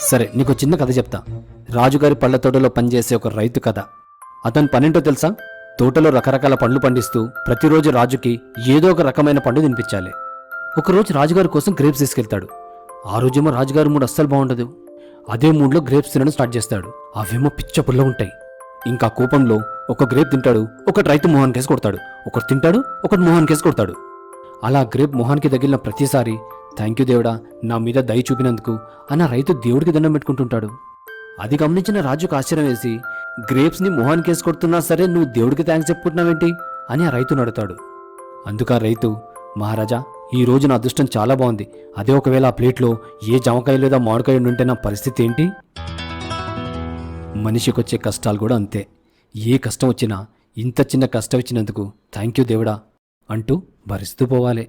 సరే, నీకు చిన్న కథ చెప్తా. రాజుగారి పళ్ళ తోటలో పనిచేసే ఒక రైతు కథ. అతని పనేంటో తెలుసా? తోటలో రకరకాల పండ్లు పండిస్తూ ప్రతిరోజు రాజుకి ఏదో ఒక రకమైన పండు తినిపించాలి. ఒకరోజు రాజుగారి కోసం గ్రేప్స్ తీసుకెళ్తాడు. ఆ రోజేమో రాజుగారి మూడు అస్సలు బాగుండదు. అదే మూడ్లో గ్రేప్స్ తినడం స్టార్ట్ చేస్తాడు. అవేమో పిచ్చ పుల్ల ఉంటాయి. ఇంకా కోపంలో ఒక గ్రేప్ తింటాడు, ఒకటి రైతు మొహాన్ కేసి కొడతాడు. ఒకటి తింటాడు, ఒకటి మొహాన్ కేసి కొడతాడు. అలా గ్రేప్ మొహాన్కి తగిలిన ప్రతిసారి థ్యాంక్ యూ దేవుడా, నా మీద దయ చూపినందుకు అని ఆ రైతు దేవుడికి దండం పెట్టుకుంటుంటాడు. అది గమనించిన రాజుకు ఆశ్చర్యం వేసి, గ్రేప్స్ని మొహాన్ కేసి కొడుతున్నా సరే నువ్వు దేవుడికి థ్యాంక్స్ చెప్పుకుంటున్నావేంటి అని ఆ రైతును అడుగుతాడు. అందుకు ఆ రైతు, మహారాజా, ఈ రోజు నా అదృష్టం చాలా బాగుంది. అదే ఒకవేళ ఆ ప్లేట్లో ఏ జామకాయ లేదా మామిడికాయ ఉంటే నా పరిస్థితి ఏంటి? మనిషికొచ్చే కష్టాలు కూడా అంతే. ఏ కష్టం వచ్చినా ఇంత చిన్న కష్టం ఇచ్చినందుకు థ్యాంక్ యూ దేవుడా అంటూ భరిస్తూ పోవాలి.